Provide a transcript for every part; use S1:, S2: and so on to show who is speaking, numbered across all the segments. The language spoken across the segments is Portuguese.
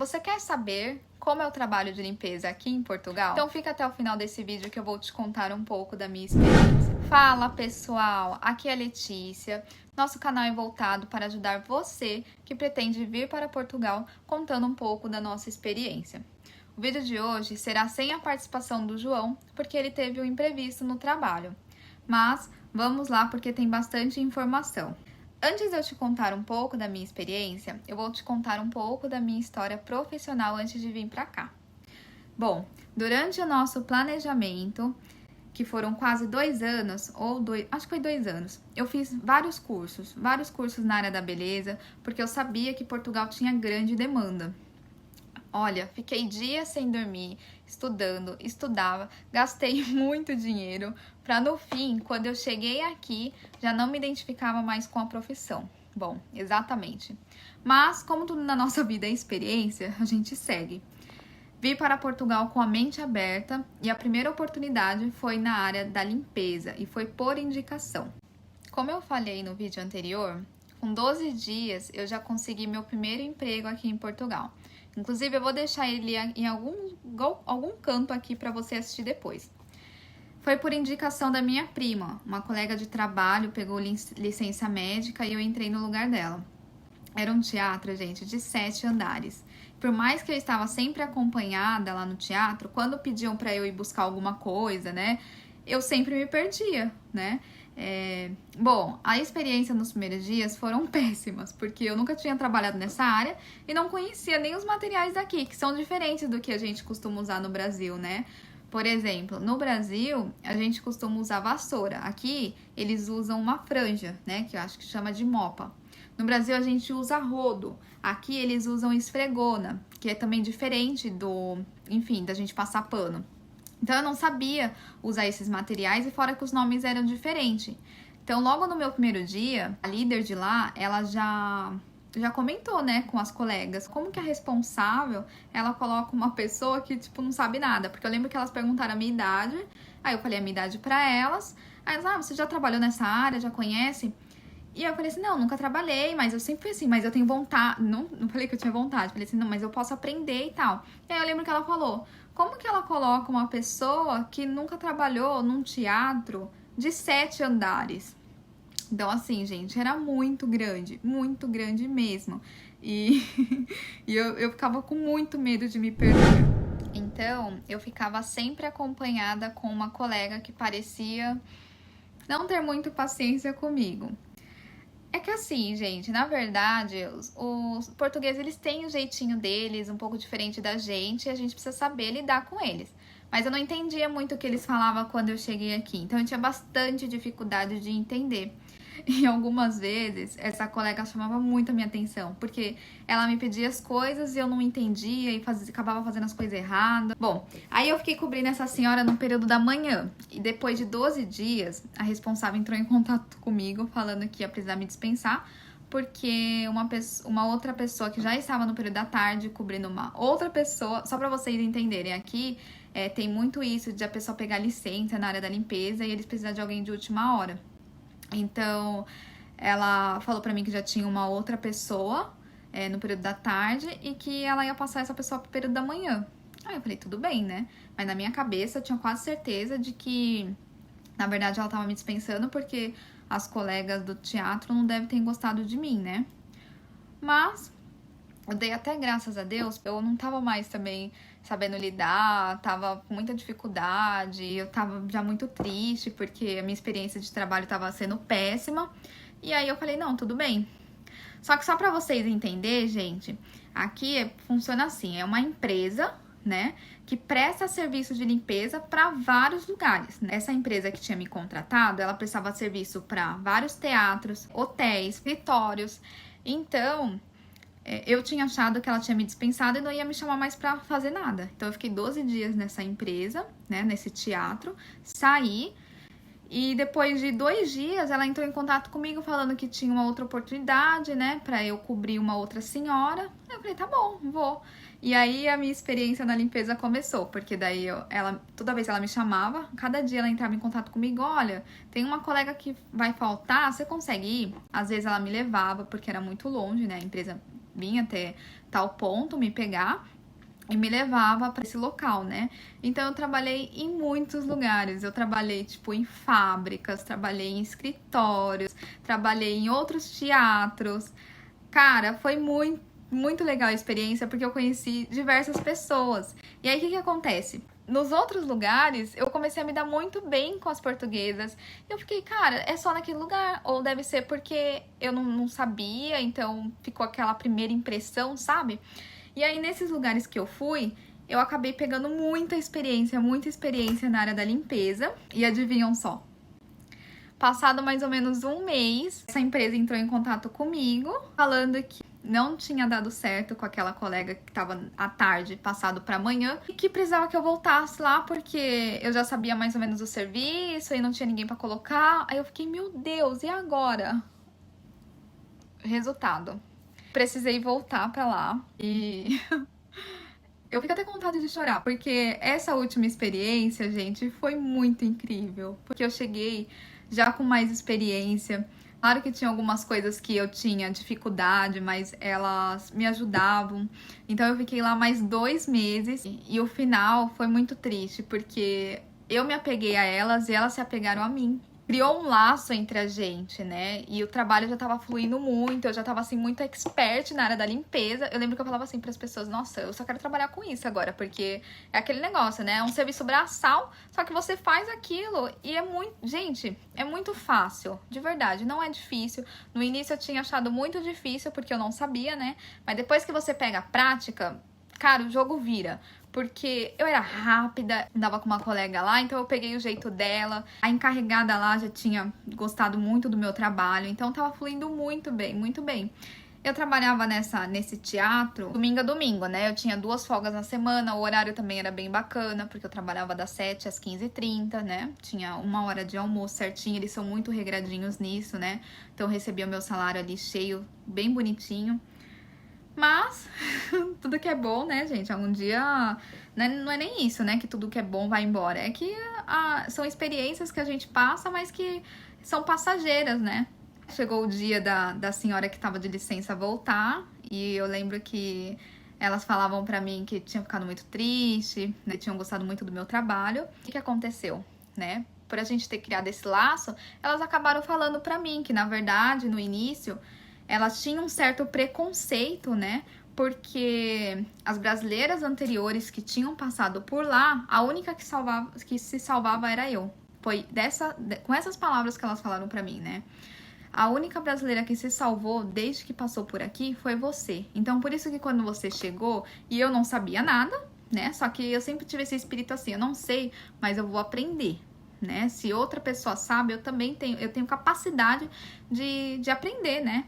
S1: Você quer saber como é o trabalho de limpeza aqui em Portugal? Então fica até o final desse vídeo que eu vou te contar um pouco da minha experiência. Fala pessoal, aqui é a Letícia. Nosso canal é voltado para ajudar você que pretende vir para Portugal contando um pouco da nossa experiência. O vídeo de hoje será sem a participação do João, porque ele teve um imprevisto no trabalho. Mas vamos lá porque tem bastante informação. Antes de eu te contar um pouco da minha experiência, eu vou te contar um pouco da minha história profissional antes de vir para cá. Bom, durante o nosso planejamento, que foram quase 2 anos, acho que foi 2 anos, eu fiz vários cursos na área da beleza, porque eu sabia que Portugal tinha grande demanda. Olha, fiquei dias sem dormir, estudava, gastei muito dinheiro para no fim, quando eu cheguei aqui, já não me identificava mais com a profissão. Bom, exatamente. Mas, como tudo na nossa vida é experiência, a gente segue. Vim para Portugal com a mente aberta e a primeira oportunidade foi na área da limpeza e foi por indicação. Como eu falei no vídeo anterior, com 12 dias eu já consegui meu primeiro emprego aqui em Portugal. Inclusive, eu vou deixar ele em algum canto aqui para você assistir depois. Foi por indicação da minha prima. Uma colega de trabalho pegou licença médica e eu entrei no lugar dela. Era um teatro, gente, de 7 andares. Por mais que eu estava sempre acompanhada lá no teatro, quando pediam para eu ir buscar alguma coisa, né? Eu sempre me perdia, né? Bom, a experiência nos primeiros dias foram péssimas, porque eu nunca tinha trabalhado nessa área e não conhecia nem os materiais daqui, que são diferentes do que a gente costuma usar no Brasil, né? Por exemplo, no Brasil, a gente costuma usar vassoura. Aqui, eles usam uma franja, né? Que eu acho que chama de mopa. No Brasil, a gente usa rodo. Aqui, eles usam esfregona, que é também diferente da gente passar pano. Então, eu não sabia usar esses materiais e fora que os nomes eram diferentes. Então, logo no meu primeiro dia, a líder de lá, ela já comentou, né, com as colegas, como que a responsável, ela coloca uma pessoa que, não sabe nada. Porque eu lembro que elas perguntaram a minha idade, aí eu falei a minha idade pra elas. Aí elas, você já trabalhou nessa área, já conhece? E eu falei assim, não, nunca trabalhei, mas eu sempre fui assim, mas eu tenho vontade. Não falei que eu tinha vontade, falei assim, não, mas eu posso aprender e tal. E aí eu lembro que ela falou, como que ela coloca uma pessoa que nunca trabalhou num teatro de 7 andares? Então, assim, gente, era muito grande mesmo. E, eu ficava com muito medo de me perder. Então, eu ficava sempre acompanhada com uma colega que parecia não ter muito paciência comigo. É que assim, gente, na verdade, os portugueses, eles têm o jeitinho deles, um pouco diferente da gente, e a gente precisa saber lidar com eles. Mas eu não entendia muito o que eles falavam quando eu cheguei aqui, então eu tinha bastante dificuldade de entender. E algumas vezes, essa colega chamava muito a minha atenção, porque ela me pedia as coisas e eu não entendia e acabava fazendo as coisas erradas. Bom, aí eu fiquei cobrindo essa senhora no período da manhã. E depois de 12 dias, a responsável entrou em contato comigo, falando que ia precisar me dispensar, porque uma outra pessoa que já estava no período da tarde cobrindo uma outra pessoa, só pra vocês entenderem, aqui tem muito isso de a pessoa pegar licença na área da limpeza e eles precisam de alguém de última hora. Então, ela falou pra mim que já tinha uma outra pessoa no período da tarde e que ela ia passar essa pessoa pro período da manhã. Aí eu falei, tudo bem, né? Mas na minha cabeça eu tinha quase certeza de que, na verdade, ela tava me dispensando porque as colegas do teatro não devem ter gostado de mim, né? Mas eu dei até graças a Deus, eu não tava mais também sabendo lidar, tava com muita dificuldade, eu tava já muito triste porque a minha experiência de trabalho tava sendo péssima. E aí eu falei, não, tudo bem. Só que só pra vocês entenderem, gente, aqui funciona assim, é uma empresa, né, que presta serviço de limpeza para vários lugares. Essa empresa que tinha me contratado, ela prestava serviço para vários teatros, hotéis, escritórios. Então, eu tinha achado que ela tinha me dispensado e não ia me chamar mais pra fazer nada. Então, eu fiquei 12 dias nessa empresa, né, nesse teatro, saí. E depois de 2 dias, ela entrou em contato comigo falando que tinha uma outra oportunidade, né, pra eu cobrir uma outra senhora. Eu falei, tá bom, vou. E aí a minha experiência na limpeza começou, porque daí toda vez ela me chamava, cada dia ela entrava em contato comigo, olha, tem uma colega que vai faltar, você consegue ir? Às vezes ela me levava, porque era muito longe, né, a empresa vinha até tal ponto me pegar e me levava para esse local, né? Então eu trabalhei em muitos lugares. Eu trabalhei tipo em fábricas, trabalhei em escritórios, trabalhei em outros teatros. Cara, foi muito legal a experiência porque eu conheci diversas pessoas. E aí o que acontece? Nos outros lugares, eu comecei a me dar muito bem com as portuguesas. Eu fiquei, cara, é só naquele lugar. Ou deve ser porque eu não sabia, então ficou aquela primeira impressão, sabe? E aí, nesses lugares que eu fui, eu acabei pegando muita experiência na área da limpeza. E adivinham só? Passado mais ou menos um mês, essa empresa entrou em contato comigo, falando que não tinha dado certo com aquela colega que estava à tarde, passado para amanhã, e que precisava que eu voltasse lá porque eu já sabia mais ou menos o serviço e não tinha ninguém para colocar. Aí eu fiquei, meu Deus, e agora? Resultado. Precisei voltar para lá e eu fico até com vontade de chorar, porque essa última experiência, gente, foi muito incrível, porque eu cheguei já com mais experiência. Claro que tinha algumas coisas que eu tinha dificuldade, mas elas me ajudavam. Então eu fiquei lá mais 2 meses e o final foi muito triste, porque eu me apeguei a elas e elas se apegaram a mim. Criou um laço entre a gente, né? E o trabalho já tava fluindo muito, eu já tava, assim, muito expert na área da limpeza. Eu lembro que eu falava assim pras pessoas, nossa, eu só quero trabalhar com isso agora, porque é aquele negócio, né? É um serviço braçal, só que você faz aquilo e é muito... Gente, é muito fácil, de verdade, não é difícil. No início eu tinha achado muito difícil, porque eu não sabia, né? Mas depois que você pega a prática, cara, o jogo vira. Porque eu era rápida, andava com uma colega lá, então eu peguei o jeito dela. A encarregada lá já tinha gostado muito do meu trabalho, então tava fluindo muito bem, muito bem. Eu trabalhava nesse teatro domingo a domingo, né? Eu tinha 2 folgas na semana, o horário também era bem bacana, porque eu trabalhava das 7 às 15h30, né? Tinha 1 hora de almoço certinho, eles são muito regradinhos nisso, né? Então eu recebia o meu salário ali cheio, bem bonitinho. Mas, tudo que é bom, né, gente? Algum dia, né, não é nem isso, né? Que tudo que é bom vai embora. É que são experiências que a gente passa, mas que são passageiras, né? Chegou o dia da senhora que tava de licença voltar. E eu lembro que elas falavam pra mim que tinham ficado muito triste, né? Tinham gostado muito do meu trabalho. O que aconteceu, né? Por a gente ter criado esse laço, elas acabaram falando pra mim que, na verdade, no início... elas tinham um certo preconceito, né? Porque as brasileiras anteriores que tinham passado por lá, a única que se salvava era eu. Foi com essas palavras que elas falaram pra mim, né? A única brasileira que se salvou desde que passou por aqui foi você. Então, por isso que quando você chegou, e eu não sabia nada, né? Só que eu sempre tive esse espírito assim, eu não sei, mas eu vou aprender, né? Se outra pessoa sabe, eu tenho capacidade de aprender, né?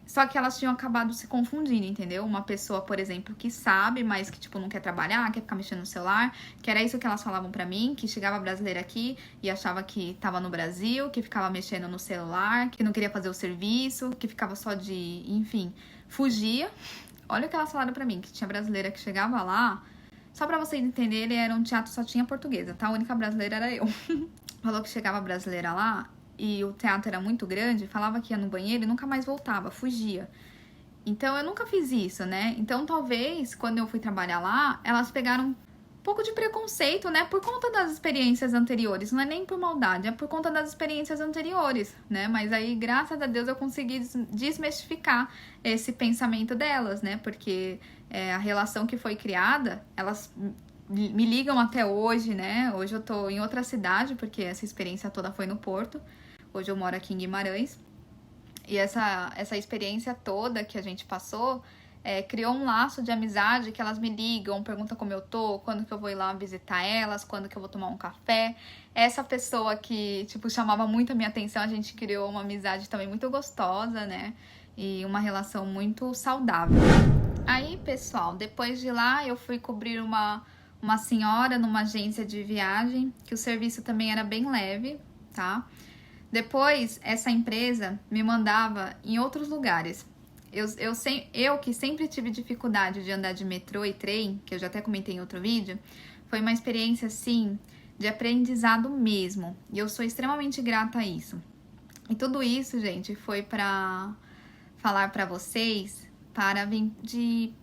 S1: Só que elas tinham acabado se confundindo, entendeu? Uma pessoa, por exemplo, que sabe, mas que, tipo, não quer trabalhar, quer ficar mexendo no celular, que era isso que elas falavam pra mim, que chegava brasileira aqui e achava que tava no Brasil, que ficava mexendo no celular, que não queria fazer o serviço, que ficava só enfim, fugia. Olha o que elas falaram pra mim, que tinha brasileira que chegava lá, só pra vocês entenderem, era um teatro só tinha portuguesa, tá? A única brasileira era eu. Falou que chegava brasileira lá, e o teatro era muito grande, falava que ia no banheiro e nunca mais voltava, fugia. Então eu nunca fiz isso, né? Então talvez, quando eu fui trabalhar lá, elas pegaram um pouco de preconceito, né? Por conta das experiências anteriores. Não é nem por maldade, é por conta das experiências anteriores, né? Mas aí, graças a Deus, eu consegui desmistificar esse pensamento delas, né? Porque a relação que foi criada, elas... me ligam até hoje, né? Hoje eu tô em outra cidade, porque essa experiência toda foi no Porto. Hoje eu moro aqui em Guimarães. E essa experiência toda que a gente passou criou um laço de amizade que elas me ligam, perguntam como eu tô, quando que eu vou ir lá visitar elas, quando que eu vou tomar um café. Essa pessoa que, tipo, chamava muito a minha atenção, a gente criou uma amizade também muito gostosa, né? E uma relação muito saudável. Aí, pessoal, depois de lá eu fui cobrir uma senhora numa agência de viagem, que o serviço também era bem leve, tá? Depois, essa empresa me mandava em outros lugares. Eu que sempre tive dificuldade de andar de metrô e trem, que eu já até comentei em outro vídeo, foi uma experiência, assim, de aprendizado mesmo. E eu sou extremamente grata a isso. E tudo isso, gente, foi pra falar pra vocês, para bem de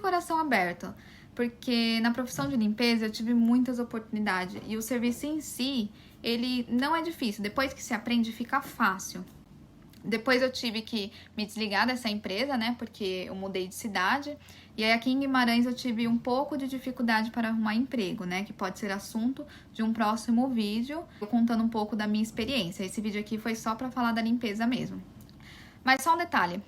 S1: coração aberto, porque na profissão de limpeza eu tive muitas oportunidades e o serviço em si, ele não é difícil, depois que se aprende fica fácil. Depois eu tive que me desligar dessa empresa, né, porque eu mudei de cidade. E aí aqui em Guimarães eu tive um pouco de dificuldade para arrumar emprego, né, que pode ser assunto de um próximo vídeo, eu contando um pouco da minha experiência. Esse vídeo aqui foi só para falar da limpeza mesmo. Mas só um detalhe,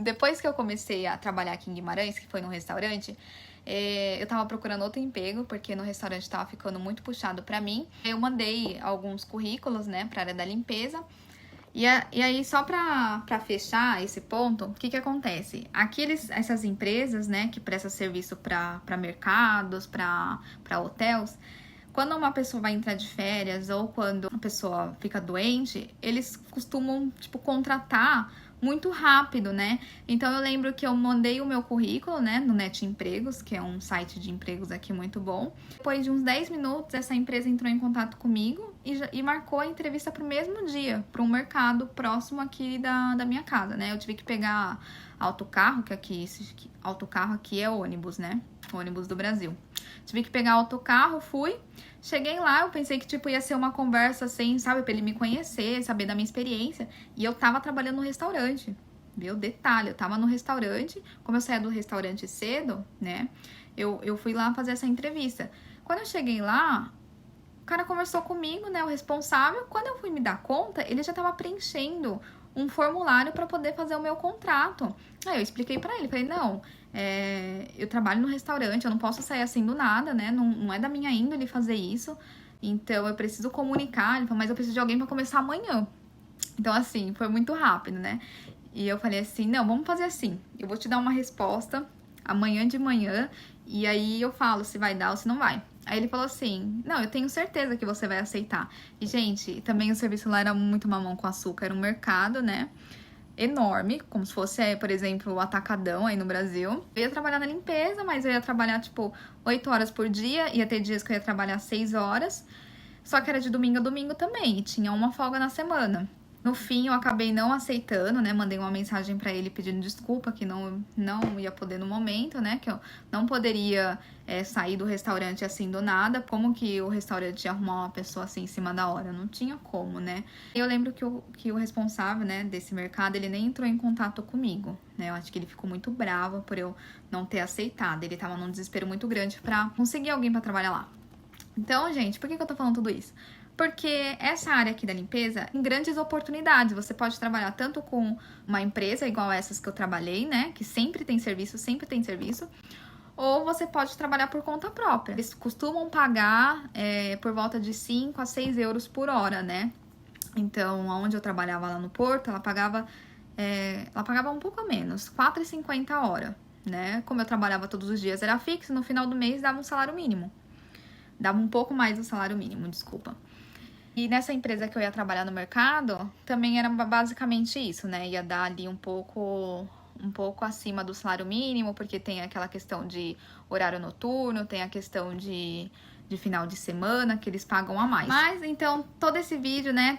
S1: depois que eu comecei a trabalhar aqui em Guimarães, que foi num restaurante, eu tava procurando outro emprego, porque no restaurante tava ficando muito puxado pra mim. Eu mandei alguns currículos, né, pra área da limpeza. E aí, só pra fechar esse ponto, o que acontece? Essas empresas, né, que prestam serviço pra mercados, pra hotéis, quando uma pessoa vai entrar de férias ou quando a pessoa fica doente, eles costumam, tipo, contratar muito rápido, né? Então, eu lembro que eu mandei o meu currículo, né, no Net Empregos, que é um site de empregos aqui muito bom. Depois de uns 10 minutos, essa empresa entrou em contato comigo e marcou a entrevista pro mesmo dia, para um mercado próximo aqui da minha casa, né? Eu tive que pegar autocarro, autocarro aqui é ônibus, né? Ônibus do Brasil. Tive que pegar autocarro, fui. Cheguei lá, eu pensei que, tipo, ia ser uma conversa assim, sabe? Pra ele me conhecer, saber da minha experiência. E eu tava trabalhando no restaurante. Viu? Detalhe, eu tava no restaurante. Como eu saía do restaurante cedo, né? Eu fui lá fazer essa entrevista. Quando eu cheguei lá, o cara conversou comigo, né? O responsável. Quando eu fui me dar conta, ele já tava preenchendo um formulário para poder fazer o meu contrato. Aí eu expliquei para ele, falei, não, eu trabalho no restaurante, eu não posso sair assim do nada, né? Não é da minha índole fazer isso. Então eu preciso comunicar. Ele falou, mas eu preciso de alguém para começar amanhã. Então, assim, foi muito rápido, né? E eu falei assim, não, vamos fazer assim. Eu vou te dar uma resposta amanhã de manhã e aí eu falo se vai dar ou se não vai. Aí ele falou assim, não, eu tenho certeza que você vai aceitar. E, gente, também o serviço lá era muito mamão com açúcar. Era um mercado, né, enorme, como se fosse, por exemplo, o Atacadão aí no Brasil. Eu ia trabalhar na limpeza, mas eu ia trabalhar, tipo, 8 horas por dia. Ia ter dias que eu ia trabalhar 6 horas. Só que era de domingo a domingo também. E tinha uma folga na semana. No fim, eu acabei não aceitando, né? Mandei uma mensagem pra ele pedindo desculpa, que não ia poder no momento, né? Que eu não poderia sair do restaurante assim do nada. Como que o restaurante ia arrumar uma pessoa assim em cima da hora? Não tinha como, né? Eu lembro que o responsável, né, desse mercado, ele nem entrou em contato comigo, né? Eu acho que ele ficou muito bravo por eu não ter aceitado. Ele tava num desespero muito grande pra conseguir alguém pra trabalhar lá. Então, gente, por que eu tô falando tudo isso? Porque essa área aqui da limpeza tem grandes oportunidades. Você pode trabalhar tanto com uma empresa igual essas que eu trabalhei, né? Que sempre tem serviço. Ou você pode trabalhar por conta própria. Eles costumam pagar por volta de 5 a 6 euros por hora, né? Então, onde eu trabalhava lá no Porto, ela pagava um pouco a menos, 4,50 a hora, né? Como eu trabalhava todos os dias, era fixo, no final do mês dava um salário mínimo. Dava um pouco mais do salário mínimo, desculpa. E nessa empresa que eu ia trabalhar no mercado, também era basicamente isso, né? Ia dar ali um pouco acima do salário mínimo, porque tem aquela questão de horário noturno, tem a questão de final de semana, que eles pagam a mais. Mas, então, todo esse vídeo, né,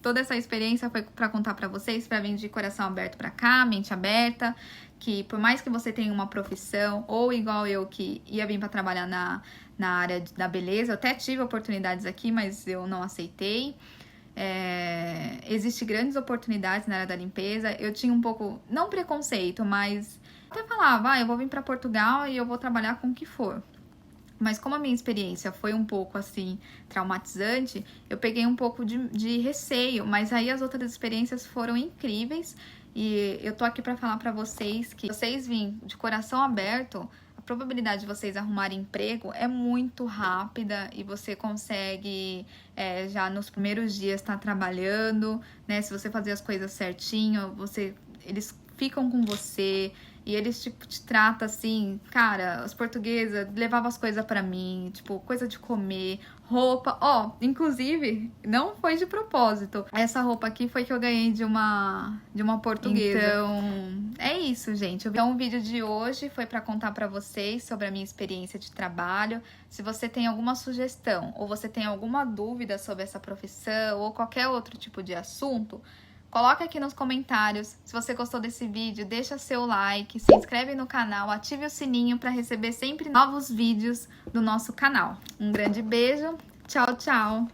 S1: toda essa experiência foi pra contar pra vocês, pra vir de coração aberto pra cá, mente aberta, que por mais que você tenha uma profissão, ou igual eu que ia vir pra trabalhar na área da beleza, eu até tive oportunidades aqui, mas eu não aceitei. Existem grandes oportunidades na área da limpeza. Eu tinha um pouco, não preconceito, mas até falava, eu vou vir para Portugal e eu vou trabalhar com o que for. Mas como a minha experiência foi um pouco assim traumatizante, eu peguei um pouco de receio, mas aí as outras experiências foram incríveis. E eu tô aqui para falar para vocês que vocês virem de coração aberto, a probabilidade de vocês arrumarem emprego é muito rápida e você consegue já nos primeiros dias estar trabalhando, né? Se você fazer as coisas certinho, eles ficam com você e eles tipo, te tratam assim, cara, as portuguesas levavam as coisas pra mim, tipo, coisa de comer, roupa, inclusive, não foi de propósito. Essa roupa aqui foi que eu ganhei de uma portuguesa. Então, é isso, gente. Então, o vídeo de hoje foi pra contar pra vocês sobre a minha experiência de trabalho. Se você tem alguma sugestão ou você tem alguma dúvida sobre essa profissão ou qualquer outro tipo de assunto, Coloca aqui nos comentários se você gostou desse vídeo, deixa seu like, se inscreve no canal, ative o sininho para receber sempre novos vídeos do nosso canal. Um grande beijo, tchau, tchau!